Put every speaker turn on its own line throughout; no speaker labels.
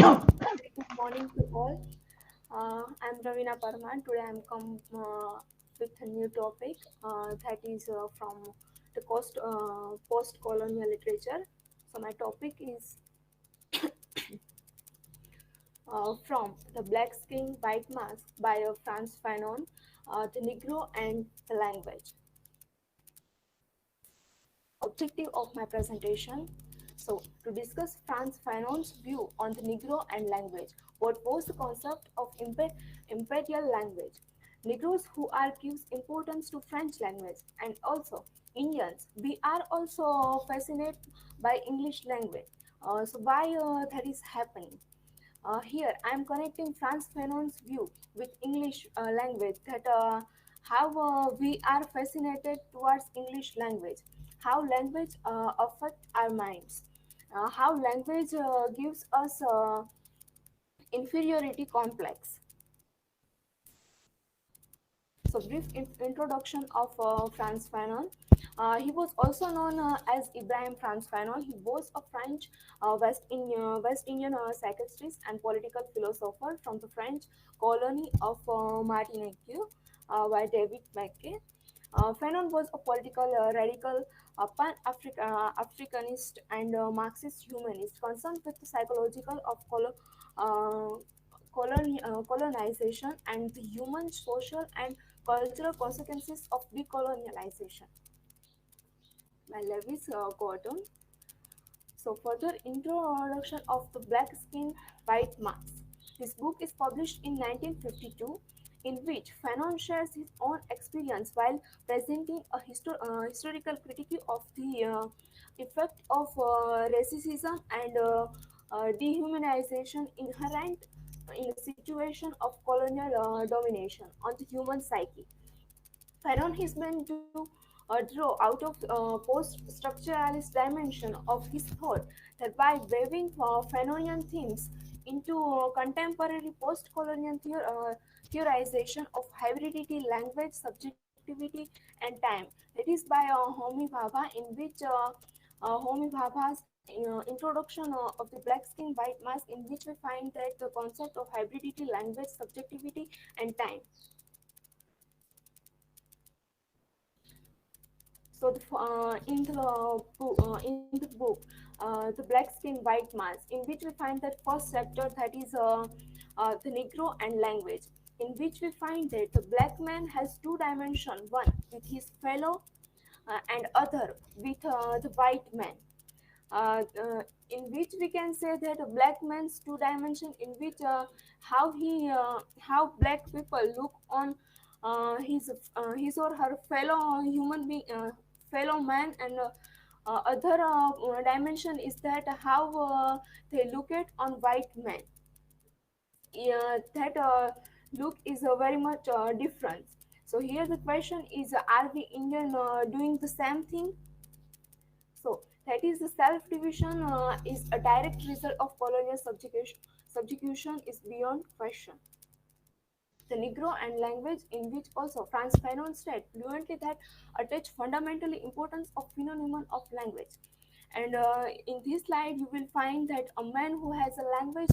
Very good morning to all. I'm Ravina Parman. Today I'm come with a new topic that is from the post-colonial literature. So my topic is from The Black Skin, White Mask by Franz Fanon, The Negro and the Language. Objective of my presentation. So, to discuss Franz Fanon's view on the Negro and language, what was the concept of imperial language, Negroes who are gives importance to French language, and also Indians. We are also fascinated by English language. So, why that is happening? Here, I am connecting Franz Fanon's view with English language that how we are fascinated towards English language, how language affect our minds, how language gives us inferiority complex. So, brief introduction of Franz Fanon. He was also known as Ibrahim Franz Fanon. He was a French West Indian psychiatrist and political philosopher from the French colony of Martinique by David Mackay. Fanon was a political radical, Africanist, and Marxist humanist concerned with the psychological of uh, colonization and the human, social, and cultural consequences of decolonialization by Lewis Gordon. So, further introduction of the Black Skin, White Mask. This book is published in 1952, in which Fanon shares his own experience while presenting a historical critique of the effect of racism and dehumanization inherent in a situation of colonial domination on the human psyche. Fanon has been to draw out of post-structuralist dimension of his thought that by weaving Fanonian themes into contemporary post-colonial theorization of hybridity, language, subjectivity, and time. That is by Homi Bhabha, in which Homi Bhabha's introduction of the black skin white mask, in which we find that the concept of hybridity, language, subjectivity, and time. So in the book, the Black Skin White Mask, in which we find that first chapter that is the Negro and language, in which we find that the black man has two dimensions, one with his fellow and other with the white man. In which we can say that a black man's two dimension, in which how black people look on his or her fellow human being, fellow man, and other dimension is that how they look at on white men. That look is very much different. So here the question is, are we Indian doing the same thing? So that is the self-division is a direct result of colonial subjugation. Subjugation is beyond question. The Negro and language, in which also Franz Fanon said fluently that attach fundamentally importance of phenomenon of language. And in this slide, you will find that a man who has a language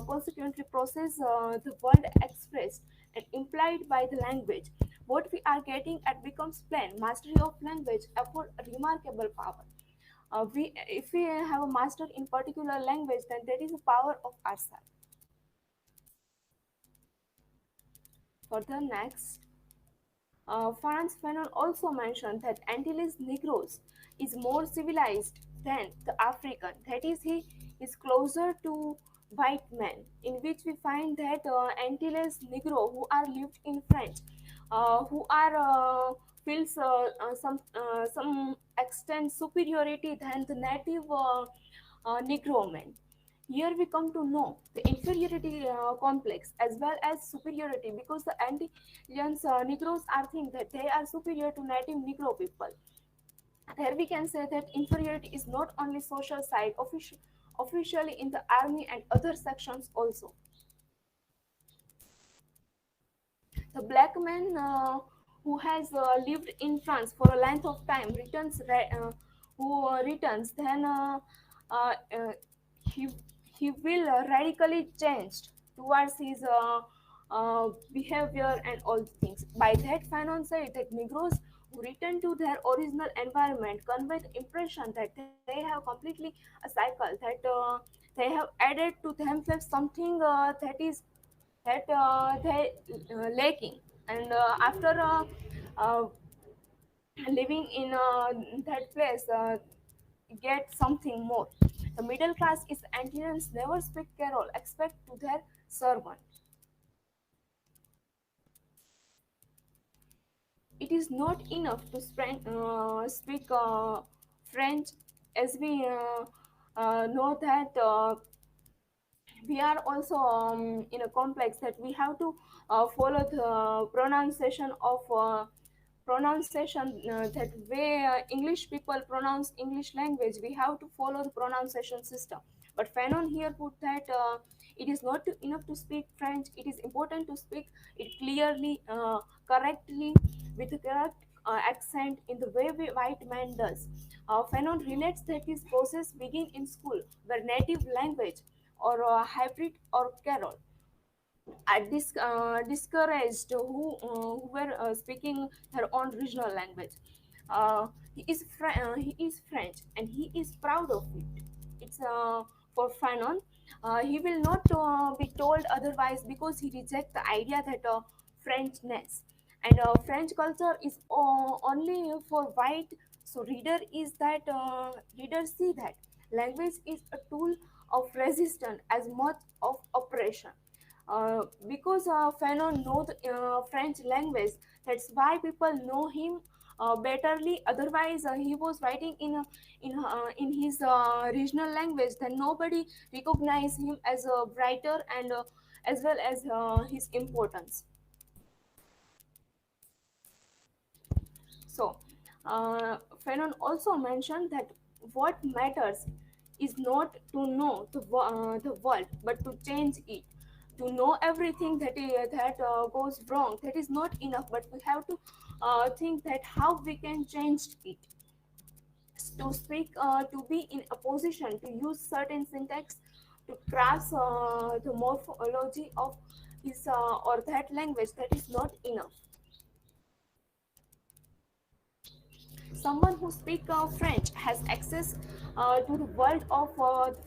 consequently process the world expressed and implied by the language. What we are getting at becomes plain. Mastery of language afford a remarkable power. If we have a master in particular language, then that is a power of ourselves. Further, next, Franz Fanon also mentioned that Antilles Negroes is more civilized than the African. That is, he is closer to white men, in which we find that Antilles Negro who are lived in French, who are feels some extent superiority than the native Negro men. Here we come to know the inferiority complex as well as superiority, because the anti-Indians Negroes are think that they are superior to native Negro people. There we can say that inferiority is not only social side, officially in the army and other sections also. The black man who has lived in France for a length of time returns, who returns, then uh, uh, he he will radically change towards his behavior and all things. By that, Fanon said that Negroes who return to their original environment convey the impression that they have completely a cycle, that they have added to themselves something that they lacking, and after uh, living in that place get something more. The middle class is Antillans never speak Carol except to their servant. It is not enough to speak French, as we know that we are also in a complex that we have to follow the pronunciation that way English people pronounce English language. We have to follow the pronunciation system. But Fanon here put that it is not enough to speak French. It is important to speak it clearly, correctly, with the correct accent in the way white man does. Fanon relates that this process begin in school, where native language or hybrid or carol are discouraged who were speaking their own regional language. He is French and he is proud of it. It's for Fanon. He will not be told otherwise because he rejects the idea that Frenchness and French culture is only for white. So reader see that language is a tool of resistance as much of oppression. Because Fanon knows French language, that's why people know him betterly. Otherwise, he was writing in his regional language, then nobody recognize him as a writer and as well as his importance. So, Fanon also mentioned that what matters is not to know the world, but to change it. To know everything that goes wrong, that is not enough. But we have to think that how we can change it. To speak, to be in a position to use certain syntax to grasp the morphology of his or that language, that is not enough. Someone who speaks French has access to the world of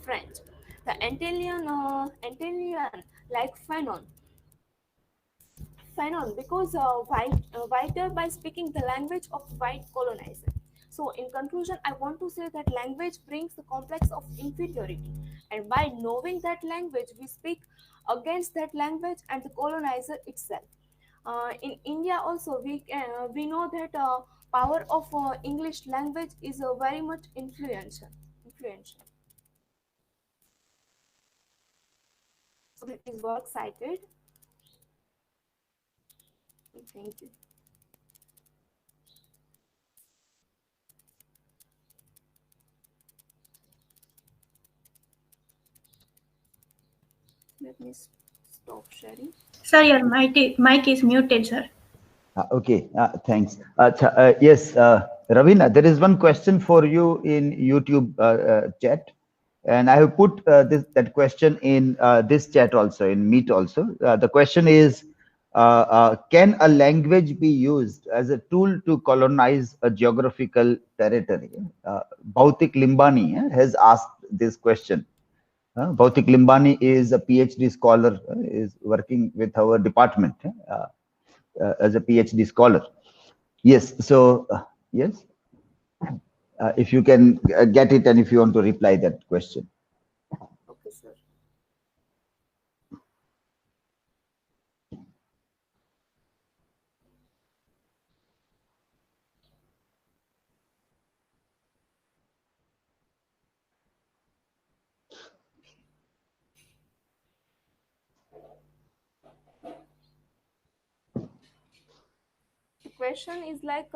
French. The Antillean like Fanon, because whiter by speaking the language of white colonizer. So, in conclusion, I want to say that language brings the complex of inferiority, and by knowing that language, we speak against that language and the colonizer itself. In India also we know that power of English language is very much influential. Influential. So that is work cited. Thank you. Let me stop sharing.
Sir, your mic is muted, sir.
Okay, thanks. Yes, Ravina, there is one question for you in YouTube chat, and I have put that question in this chat also, in Meet also. The question is, can a language be used as a tool to colonize a geographical territory? Bhautik Limbani has asked this question. Bhautik Limbani is a PhD scholar, is working with our department. As a PhD scholar. Yes, so yes, if you can get it and if you want to reply that question.
Okay, sir. The question is like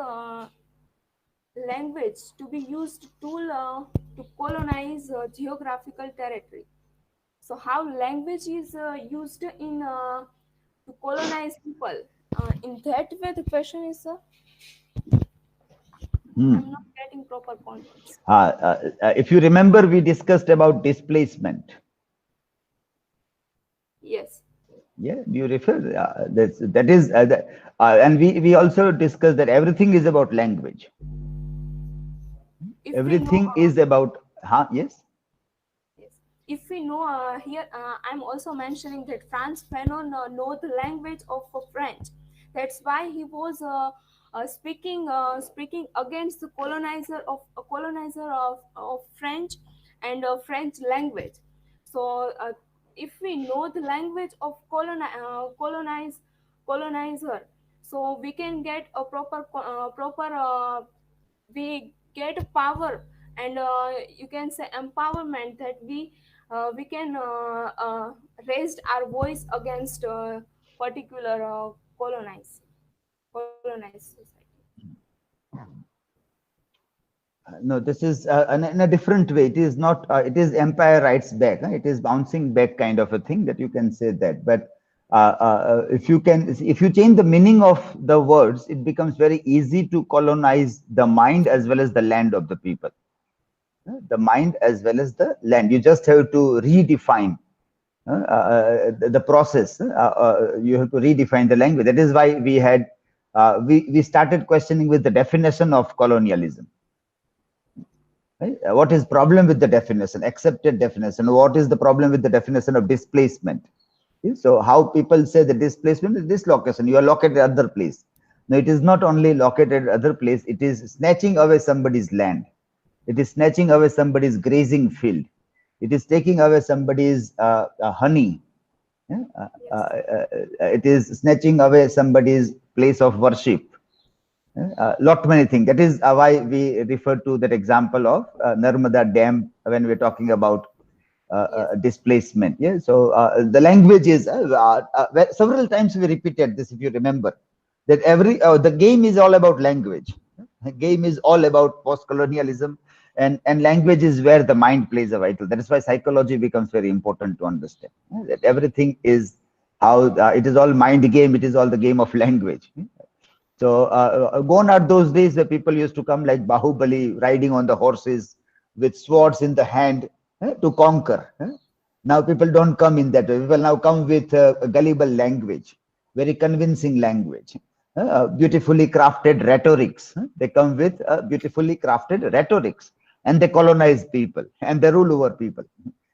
language to be used to colonize geographical territory. So how language is used in to colonize people? In that way, the question is, I'm not getting proper context.
If you remember, we discussed about displacement.
Yes.
Yeah, do you refer? That is, and we also discussed that everything is about language.
If we know,
Everything is about, yes.
yes, if we know here, I'm also mentioning that Franz Fanon know the language of French. That's why he was speaking against the colonizer of French and French language. So if we know the language of colonizer, so we can get a proper we get power, and you can say empowerment, that we can raise our voice against particular colonized society.
No, this is in a different way. It is not. It is empire writes back. It is bouncing back kind of a thing that you can say that. But if you change the meaning of the words, it becomes very easy to colonize the mind as well as the land of the people. The mind as well as the land. You just have to redefine the process. You have to redefine the language. That is why we started questioning with the definition of colonialism. Right? What is problem with the definition, accepted definition? What is the problem with the definition of displacement? So how people say the displacement is dislocation. You are located at other place. No, it is not only located at other place. It is snatching away somebody's land. It is snatching away somebody's grazing field. It is taking away somebody's honey. Yeah? It is snatching away somebody's place of worship. Lot many things. That is why we refer to that example of Narmada Dam when we're talking about displacement. Yeah. So the language is several times we repeated this. If you remember, that the game is all about language. The game is all about post-colonialism, and language is where the mind plays a vital. That is why psychology becomes very important to understand. That everything is how it is all mind game. It is all the game of language. So gone are those days where people used to come like Bahubali, riding on the horses with swords in the hand to conquer. Now people don't come in that way. People now come with a gullible language, very convincing language, beautifully crafted rhetorics. They come with beautifully crafted rhetorics, and they colonize people and they rule over people.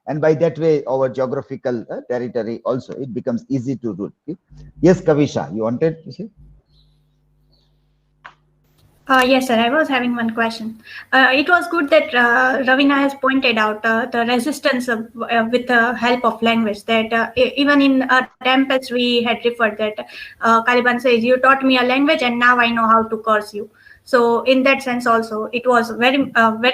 And by that way, our geographical territory also, it becomes easy to rule. Yes, Kavisha, you wanted to say?
Yes, sir. I was having one question. It was good that Ravina has pointed out the resistance with the help of language. That even in Tempest, we had referred that Caliban says, "You taught me a language, and now I know how to curse you." So, in that sense, also, it was very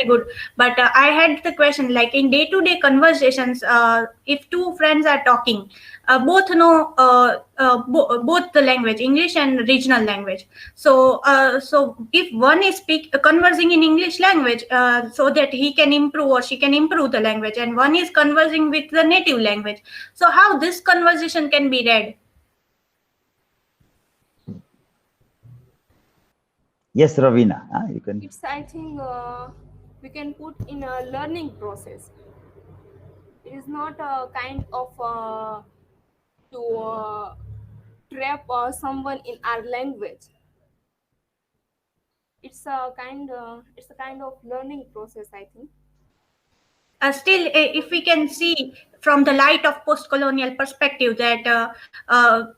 good. But I had the question, like in day-to-day conversations, if two friends are talking, both know both the language, English and regional language. So if one is conversing in English language, so that he can improve or she can improve the language, and one is conversing with the native language. So how this conversation can be read?
Yes, Ravina, you can.
It's, I think, we can put in a learning process. It is not a kind of to trap someone in our language. It's a kind of learning process, I think.
Still, if we can see from the light of post-colonial perspective that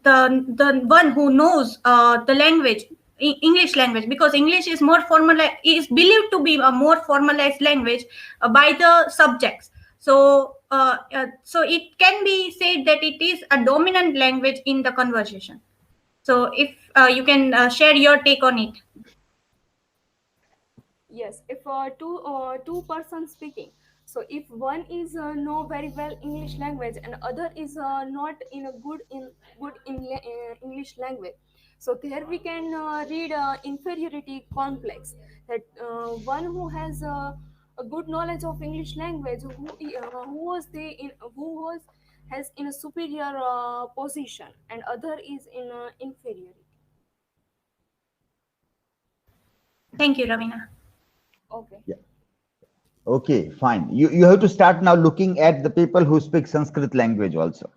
the one who knows the language, English language, because English is more formalized, is believed to be a more formalized language by the subjects. So it can be said that it is a dominant language in the conversation. So if you can share your take on it.
Yes, if two persons speaking, so if one is know very well English language and other is not in a good English language, so there we can read inferiority complex, that one who has a good knowledge of English language, who was the in who was has in a superior position, and other is in inferiority.
Thank you, Ravina.
Okay.
Yeah. Okay, fine. You have to start now looking at the people who speak Sanskrit language also.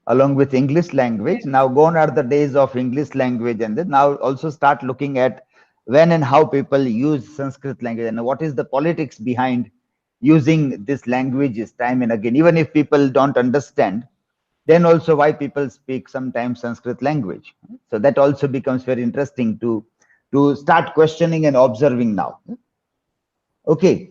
along with English language. Now gone are the days of English language, and then now also start looking at when and how people use Sanskrit language and what is the politics behind using this languages time and again, even if people don't understand, then also why people speak sometimes Sanskrit language. So that also becomes very interesting to start questioning and observing now. Okay.